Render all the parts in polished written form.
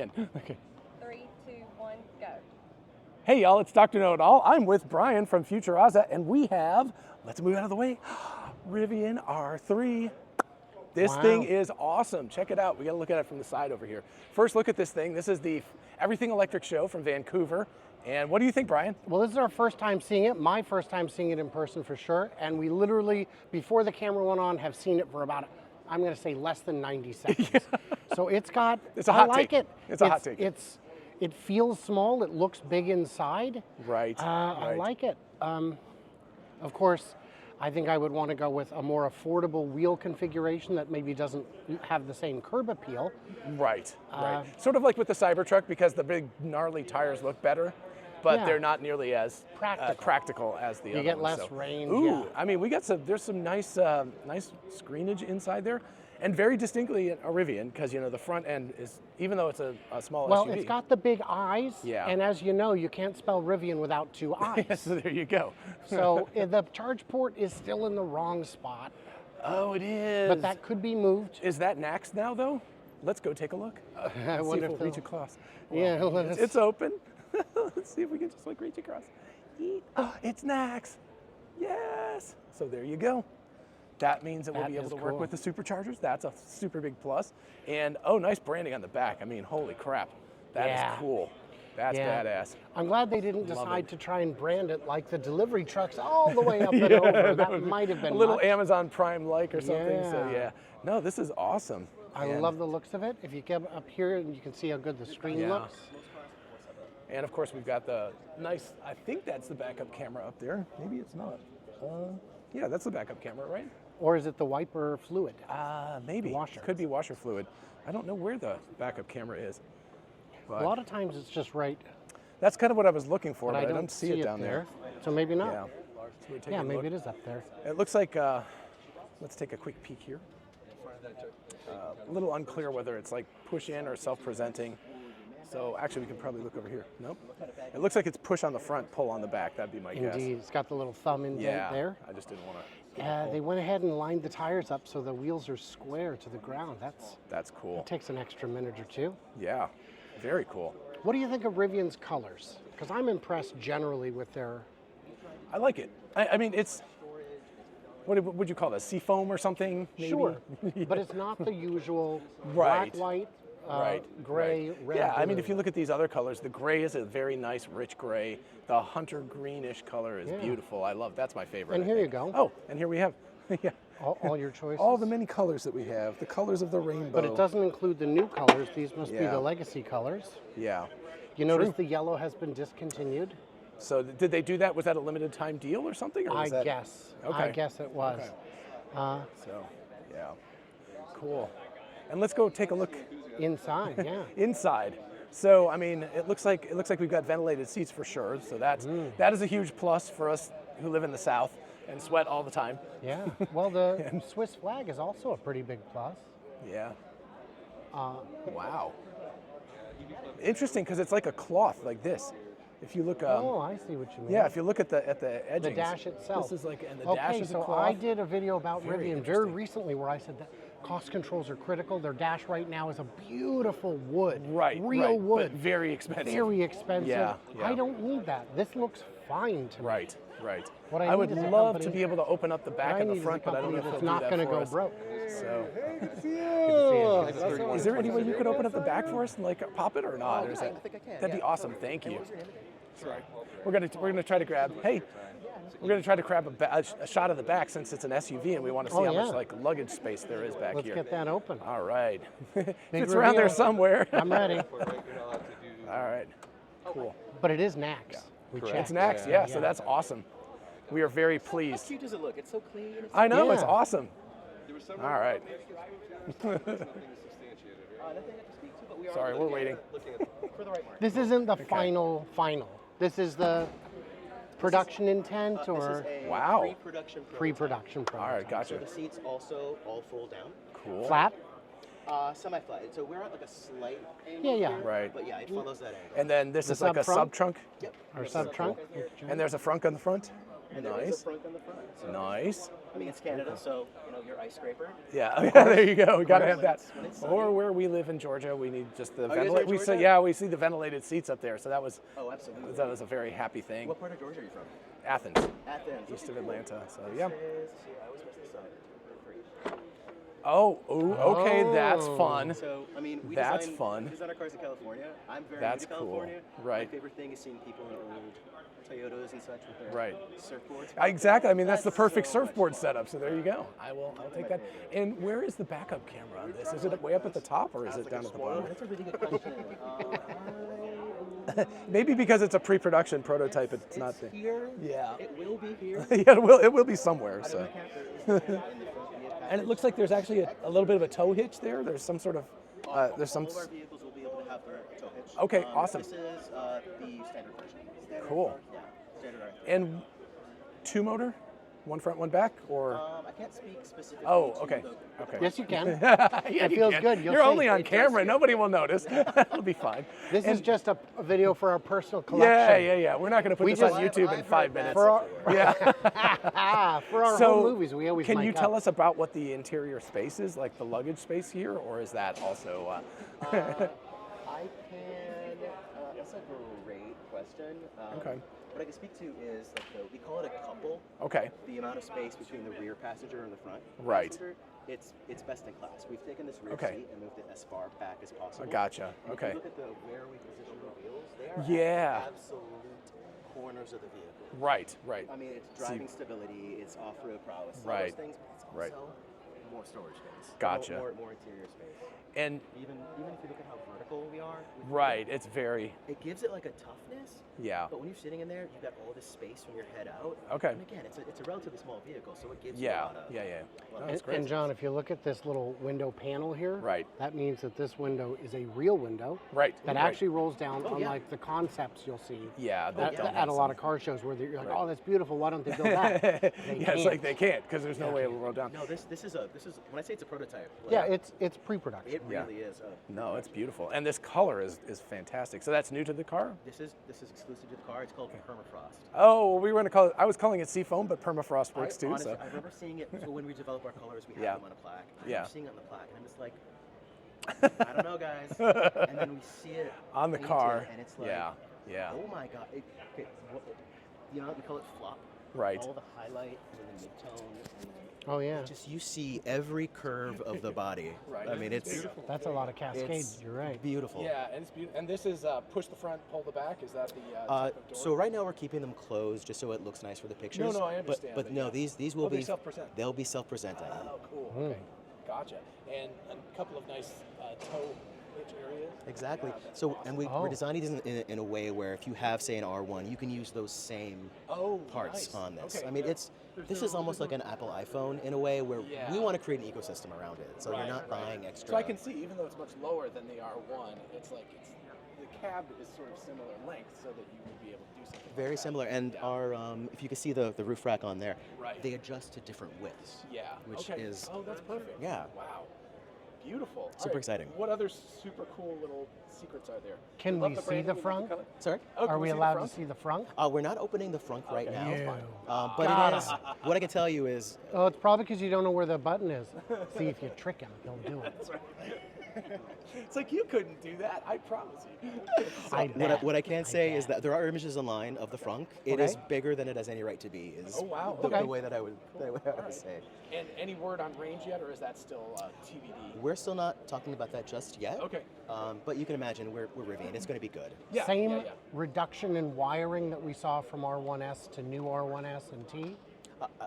Okay. 3, 2, 1, go. Hey y'all, it's Dr. Know-It-All. I'm with Brian from FutureAzza, and we have, let's move out of the way, Rivian R3. This thing is awesome. Check it out. We got to look at it from the side over here. First, look at this thing. This is the Everything Electric show from Vancouver. And what do you think, Brian? Well, this is our first time seeing it, my first time seeing it in person for sure. And we literally, before the camera went on, have seen it for about, I'm going to say less than 90 seconds. So it's got, it's a hot I like take. it. It's a hot take. It feels small, it looks big inside. Right, I like it. Of course, I think I would want to go with a more affordable wheel configuration that maybe doesn't have the same curb appeal. Right, right. Sort of like with the Cybertruck, because the big gnarly tires look better, but they're not nearly as practical as the other ones. You get less range. Ooh, I mean, there's some nice screenage inside there. And very distinctly a Rivian, because you know the front end is, even though it's a small SUV. Well, it's got the big eyes, yeah. And as you know, you can't spell Rivian without two eyes. So there you go. So the charge port is still in the wrong spot. Oh, it is. But that could be moved. Is that NACS now, though? Let's go take a look. I wonder if we'll reach across. Yeah, well, it's open. Let's see if we can just like reach across. Oh, it's NACS. Yes. So there you go. That means that we'll be able to work with the superchargers. That's a super big plus. And oh, nice branding on the back. I mean, holy crap. That is cool. That's badass. I'm glad they didn't decide to try and brand it like the delivery trucks all the way up and over. That might have been a little much. Amazon Prime-like or something. So yeah. No, this is awesome. I love the looks of it. If you get up here, and you can see how good the screen looks. And of course, we've got the nice, I think that's the backup camera up there. Maybe it's not. Yeah, that's the backup camera, right? Or is it the wiper fluid? Maybe. Washer. Could be washer fluid. I don't know where the backup camera is. But a lot of times it's just right. That's kind of what I was looking for, but I don't see it down there. So maybe not. Yeah, so yeah, maybe it is up there. It looks like, let's take a quick peek here. A little unclear whether it's like push in or self-presenting. So actually we can probably look over here. Nope. It looks like it's push on the front, pull on the back. That'd be my guess. Indeed, it's got the little thumb indent there. I just didn't want to. They went ahead and lined the tires up so the wheels are square to the ground. That's cool. It takes an extra minute or two. Yeah, very cool. What do you think of Rivian's colors? Because I'm impressed generally with their... I like it. I mean, it's, what would you call this, seafoam or something? Maybe? Sure, but it's not the usual black, white, gray, red. Yeah, blue. I mean, if you look at these other colors, the gray is a very nice, rich gray. The hunter greenish color is beautiful. I love, that's my favorite. And here you go. Oh, and here we have, all your choices. All the many colors that we have, the colors of the rainbow. But it doesn't include the new colors. These must be the legacy colors. Yeah. You notice the yellow has been discontinued? So did they do that? Was that a limited time deal or something? Or was guess. Okay. I guess it was. Okay. So, yeah. Cool. And let's go take a look. Inside, yeah. Inside. So, I mean, it looks like we've got ventilated seats for sure. So that is a huge plus for us who live in the South and sweat all the time. Yeah. Well, the Swiss flag is also a pretty big plus. Yeah. Wow. Interesting, because it's like a cloth like this. If you look. Oh, I see what you mean. Yeah, if you look at the edgings. The dash itself. This is like, and the dash is a cloth. I did a video about Rivian very recently where I said that cost controls are critical. Their dash right now is a beautiful wood. Right. Real wood. But very expensive. Very expensive. Yeah. I don't need that. This looks fine to me. Right. What I would love to be able to open up the back and the front, but I don't know if it's they'll not do that going to for go us. broke. So, It's is there any way you could open up the back for us and like pop it or not? Or is that, I think I can. That'd be awesome. Thank you. Sorry. We're gonna try to grab. Hey, we're gonna try to grab a shot of the back since it's an SUV and we want to see how much like luggage space there is back here. Let's get that open. All right. It's around there somewhere. I'm ready. All right. Cool. But it is NACS. We checked. It's NACS. Yeah. So that's awesome. We are very pleased. How cute does it look? It's so clean. I know. It's awesome. All right. Sorry, we're waiting. This isn't the final. This is the production intent, or pre-production. All right, gotcha. So the seats also all fold down. Cool. Flat. Semi-flat. So we're at like a slight angle. Yeah. Right. But yeah, it follows that angle. And then this is like a sub trunk. Or sub trunk. And there's a frunk on the front. And there is Nice. a front on the front. So, Nice. I mean, it's Canada, so your ice scraper. Yeah, yeah, there you go. We got to have that. When it's sunny. Or where we live in Georgia, we need just the you guys are in ventilated. We see, Georgia? yeah, we see the ventilated seats up there. So that was Oh, absolutely. a very happy thing. What part of Georgia are you from? Athens, Athens. east of Okay, cool. Atlanta. So yeah. This is, I always mess this up. Okay, that's Oh. fun. So, I mean, we That's design, fun. We design our cars in California. I'm very That's new to cool. California. Right. My favorite thing is seeing people in old Toyotas and such with their Right. surfboards. Exactly. I mean, that's the perfect so much surfboard fun. setup. So there you go. I'll take that. And where is the backup camera on this? Is it way up at the top or is it down at the bottom? That's a really good question. Maybe because it's a pre-production prototype, it's not there. Here. Yeah. It will be here. Yeah, it will be somewhere. So. In the front vehicle And it looks like there's actually a little bit of a tow hitch there. There's some sort of there's some. All of our vehicles will be able to have their tow hitch. Okay, awesome. This is the standard version. Standard Cool. car, yeah, standard R3. And two motor, one front, one back, or I can't speak specifically. oh, to okay, the okay. Yes, you can. Yeah, It you feels can. good, you'll You're see. only on It does camera. feel Nobody will notice. It'll be fine. This is And- just a video for our personal collection. yeah. We're not going to put We this on just- YouTube in I've 5 heard that minutes. For our, Yeah. for our So, home movies, we always can mic you tell up. us about what the interior space is, like the luggage space here, or is that also? I can. That's a great question. Okay. What I can speak to is we call it a couple. Okay. The amount of space between the rear passenger and the front Right. passenger, it's best in class. We've taken this rear Okay. seat and moved it as far back as possible. Gotcha. And Okay. If you look at where we position the wheels, they are Yeah. at absolute corners of the vehicle. Right. I mean, it's driving stability, it's off-road prowess, all Right. those things, but it's also Right. more storage space. Gotcha. More interior space. And Even if you look at how vertical we are, right, it's very it gives it like a toughness. yeah. But when you're sitting in there, you've got all this space from your head out. Okay. And again, it's a relatively small vehicle, so it gives you a Yeah. lot of. Yeah. Well, No, And, that's great. and John, if you look at this little window panel here, Right. that means that this window is a real window Right. that right. actually rolls down, Oh, yeah. unlike the concepts you'll see Yeah. at, don't at have a lot of car shows where you're like, Right. oh, that's beautiful. Why don't they build that? They yeah, it's like can't. they can't because there's no way it will roll down. No, this is when I say it's a prototype. Yeah, like, it's pre-production. it Yeah. really is. No, it's beautiful, and this color is fantastic. So that's new to the car. This is exclusive to the car. It's called permafrost. Oh, well, we were going to call it. I was calling it seafoam, but permafrost works too. Honestly, So I remember seeing it. So when we develop our colors, we have Yeah. them on a plaque. I Yeah. remember seeing it on the plaque, and I'm just like, I don't know, guys. And then we see it on the painted, car, and it's like, yeah, oh my god. You know, we call it flop. right. All the highlight and the midtone, and then Oh, yeah. just you see every curve of the body. Right. I mean, it's That's a lot of cascades. it's You're right. beautiful. Yeah, and it's beautiful. And this is push the front, pull the back. Is that the type of door? So right now we're keeping them closed just so it looks nice for the pictures. No, I understand, But but no, yeah. these will Oh, they be self-present. They'll be self-presenting. Oh, cool. Okay, gotcha. And a couple of nice toe hitch areas. Exactly. Yeah, that's So, awesome. and Oh. we're designing this in a way where if you have, say, an R1, you can use those same parts nice. on this. Okay, I mean, yeah. this is almost like an Apple iPhone in a way where Yeah. we want to create an ecosystem around it. So you're not buying extra. So I can see, even though it's much lower than the R1, it's like the cab is sort of similar length, so that you would be able to do something. like Very that. similar. And Yeah. our, if you can see the roof rack on there, Right. they adjust to different widths. Yeah. Which okay. is Oh, that's perfect. Yeah. Wow. Beautiful. All Super exciting. What other super cool little secrets are there? Can love we the see branding, the we love front? color. Sorry. Oh, can Are we see the allowed to front? see the front? We're not opening the front right Okay. now. Ew. But Got it is. it. What I can tell you is, Oh, it's probably because you don't know where the button is. See, if you trick him, he'll do it. That's right. It's like you couldn't do that. I promise you. I bet. what I can say is bet. that there are images online of the frunk. It is bigger than it has any right to be. Is Oh, wow. the, Okay. the way that I would say. And any word on range yet, or is that still TBD? We're still not talking about that just yet. Okay. But you can imagine we're Rivian. It's going to be good. Yeah. Same yeah. reduction in wiring that we saw from R1S to new R1S and T?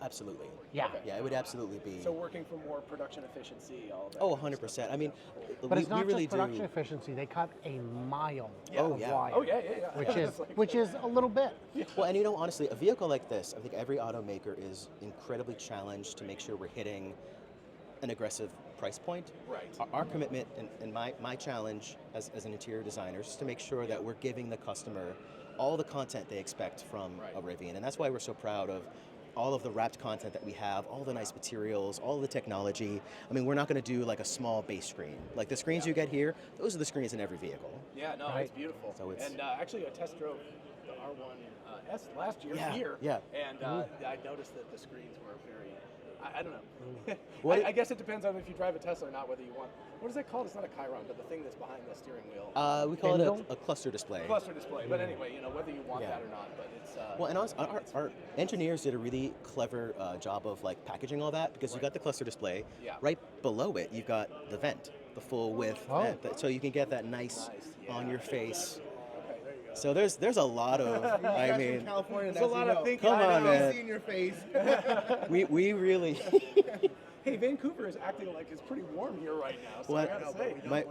Absolutely. Yeah. Yeah, it would absolutely be. So working for more production efficiency, all that. Oh, kind of 100%. stuff. I mean, But we, it's not we really just production do. efficiency. They cut a mile Oh, of yeah. wire. Oh yeah. Which is a little bit. Well, and honestly, a vehicle like this, I think every automaker is incredibly challenged to make sure we're hitting an aggressive price point. Right. Our commitment and my challenge as an interior designer is to make sure that we're giving the customer all the content they expect from Right. a Rivian. And that's why we're so proud of all of the wrapped content that we have, all the nice materials, all the technology. I mean, we're not going to do like a small base screen. Like the screens you get here, those are the screens in every vehicle. Yeah, no, Right. it's beautiful. So it's- and actually, I test drove the R1S last year here. Yeah. And I noticed that the screens were very. I don't know. What I guess it depends on if you drive a Tesla or not, whether you want. What is that called? It's not a Chiron, but the thing that's behind the steering wheel. We call it Kindle? a cluster display. Cluster display. But anyway, whether you want Yeah. that or not, but it's. Well, and honestly, our engineers did a really clever job of like packaging all that, because you got the cluster display. Yeah. Right below it, you've got the vent, the full width vent, so you can get that nice on your face. Okay, there you go. So there's a lot of, I mean, California, There's a lot of thinking. Come I on, know. man. See in your face. we really. Hey, Vancouver is acting like it's pretty warm here right now. So Well, I gotta say. My-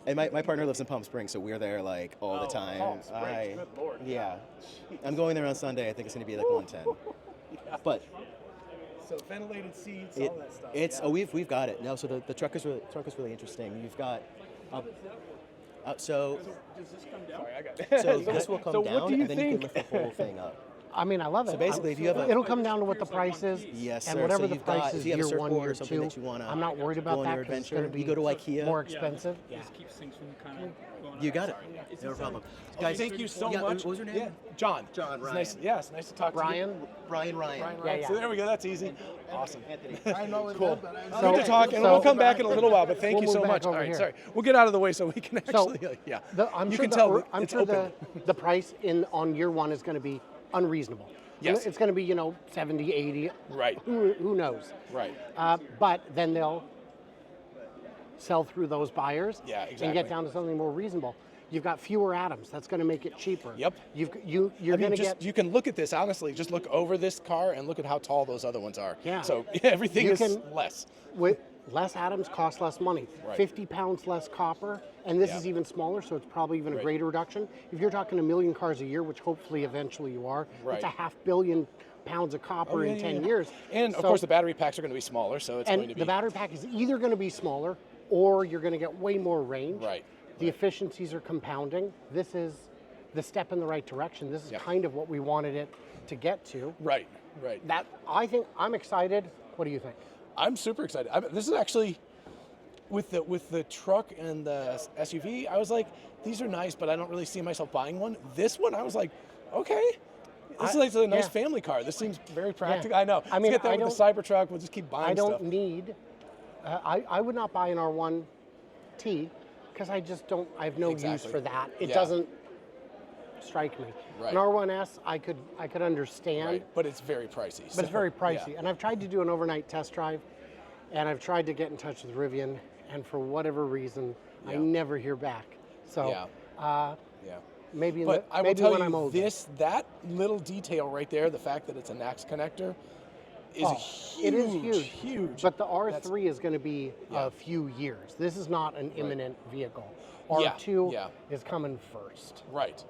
And my partner lives in Palm Springs, so we're there like all the Oh, time. Palm Springs, good Lord. Yeah. I'm going there on Sunday. I think it's going to be like 110. But So ventilated seats, it, all that stuff. it's yeah. we've got it. No, so the truck is really interesting. You've got so Does this come down? Sorry, I got so this will come So what down, do you and then you think? can lift the whole thing up. I mean, I love it. So basically, if you have a- it'll come down to what the price is. Yes, and sir. whatever So the you've got- price if is, you have a year one, surfboard year or something two. that you wanna I'm not worried go about on that your because it's adventure, going to be you go to IKEA. more expensive. It just keeps things from kind of going You up. got it. No problem. Guys, Thank you so yeah, much. What was your name? Yeah, John. John, It's Ryan. nice. Yeah, it's nice to talk to you. Brian, Ryan. Ryan. Yeah. So there we go. That's easy. Awesome. Anthony. I know it's Cool. good, but I'm So- Good to talk, and so- we'll come back in a little while. But thank We'll you so move back much. All over right, here. sorry. We'll get out of the way so we can So, actually. Yeah. I'm you sure can tell I'm it's sure open. the price on year one is going to be unreasonable. Yes. It's going to be 70, 80. Right. Who knows? Right. But then they'll sell through those buyers. Yeah, And exactly. get down to something more reasonable. You've got fewer atoms. That's going to make it cheaper. Yep. You're I going mean, to just, get. you can look at this honestly. Just look over this car and look at how tall those other ones are. Yeah. So everything You is can- less. With less atoms cost less money. Right. 50 pounds less copper, and this Yeah. is even smaller, so it's probably even a Right. greater reduction. If you're talking 1 million cars a year, which hopefully eventually you are, Right. it's a 500 million pounds of copper in 10 years. And of So- course, the battery packs are going to be smaller, so it's going and to be. the battery pack is either going to be smaller or you're going to get way more range. Right. The efficiencies are compounding. This is the step in the right direction. This is Yeah. kind of what we wanted it to get to. Right. Right. That I think I'm excited. What do you think? I'm super excited. This is actually with the truck and the SUV. I was like, these are nice, but I don't really see myself buying one. This one, I was like, okay, this is like a nice yeah. family car. This seems very practical. I know. I mean, Let's get I that with the Cybertruck. We'll just keep buying I don't stuff. need. I would not buy an R1T because I just don't. I have no use Exactly. for that. It Yeah. doesn't strike me. Right. An R1S, I could understand. Right, but it's very pricey. But it's very so, pricey. yeah. And I've tried to do an overnight test drive, and I've tried to get in touch with Rivian, and for whatever reason, I Yeah. never hear back. So Yeah. Yeah. maybe, But I will maybe tell when you I'm older. that little detail right there, the fact that it's a NACS connector, is Oh, huge. it is huge. Huge. But the R3 is going to be Yeah. a few years. This is not an imminent vehicle. Yeah, R2 yeah. is coming first. Right.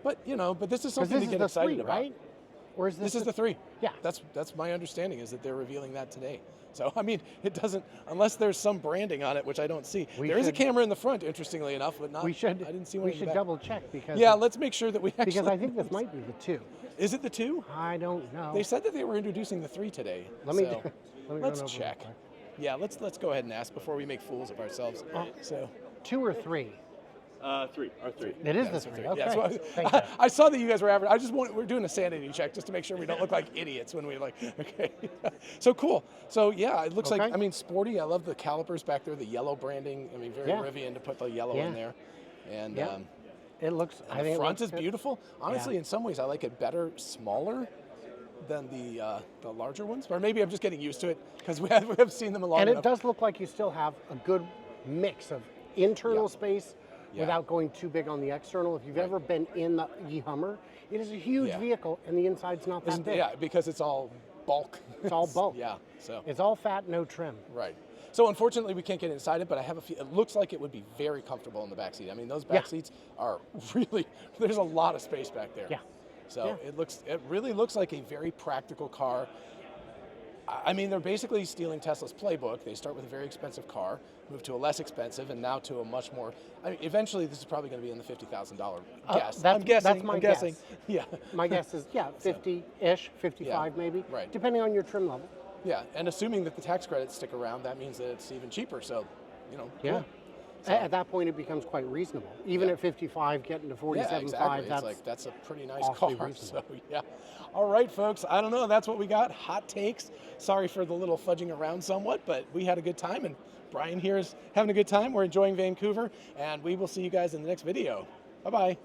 But but this is Because something this to is get the excited 3, about. right? Or is This is the 3. Yeah. That's my understanding is that they're revealing that today. So I mean, it doesn't unless there's some branding on it, which I don't see. We There is a should- camera in the front, interestingly enough, but not. We should. I didn't see one. We in the should back. double check because. Yeah, let's make sure that we actually. Because I think this might be the 2. Is it the 2? I don't know. They said that they were introducing the 3 today. Let me. so Let me let's run over check. real quick. Yeah, let's go ahead and ask before we make fools of ourselves. So 2 or 3. 3, R3. It is yeah, the so 3. yeah, Okay. so Thank you. I saw that you guys were advertising. We're doing a sanity check just to make sure we don't look like idiots when we okay. So cool. So yeah, it looks Okay. like sporty. I love the calipers back there, the yellow branding. I mean, very Yeah. Rivian to put the yellow Yeah. in there. And Yeah. It looks. I the think front it is looks good. beautiful. Honestly, Yeah. in some ways, I like it better, smaller than the larger ones. Or maybe I'm just getting used to it because we have seen them a long And enough. it does look like you still have a good mix of internal Yeah. space Yeah. without going too big on the external. If you've ever been in the e-Hummer, it is a huge Yeah. vehicle and the inside's not that Isn't- big. yeah, because it's all bulk. It's all bulk. Yeah. So. It's all fat, no trim. Right. So unfortunately, we can't get inside it, but I have a feel. It looks like it would be very comfortable in the back seat. I mean, those back Yeah. seats are really. There's a lot of space back there. Yeah. So Yeah. it really looks like a very practical car. I mean, they're basically stealing Tesla's playbook. They start with a very expensive car, move to a less expensive, and now to a much more. I mean, eventually, this is probably going to be in the $50,000 guess. that's- I'm guessing. that's my I'm guessing. guess. Yeah. My guess is, 50-ish, 55 Yeah, maybe, right. depending on your trim level. Yeah, and assuming that the tax credits stick around, that means that it's even cheaper. So, you know. Yeah. cool. At that point, it becomes quite reasonable. Even Yeah. at 55, getting to Yeah, 47.5, exactly. that's It's like that's a pretty nice awfully car. reasonable. So yeah. All right, folks. I don't know. That's what we got. Hot takes. Sorry for the little fudging around somewhat, but we had a good time, and Brian here is having a good time. We're enjoying Vancouver, and we will see you guys in the next video. Bye bye.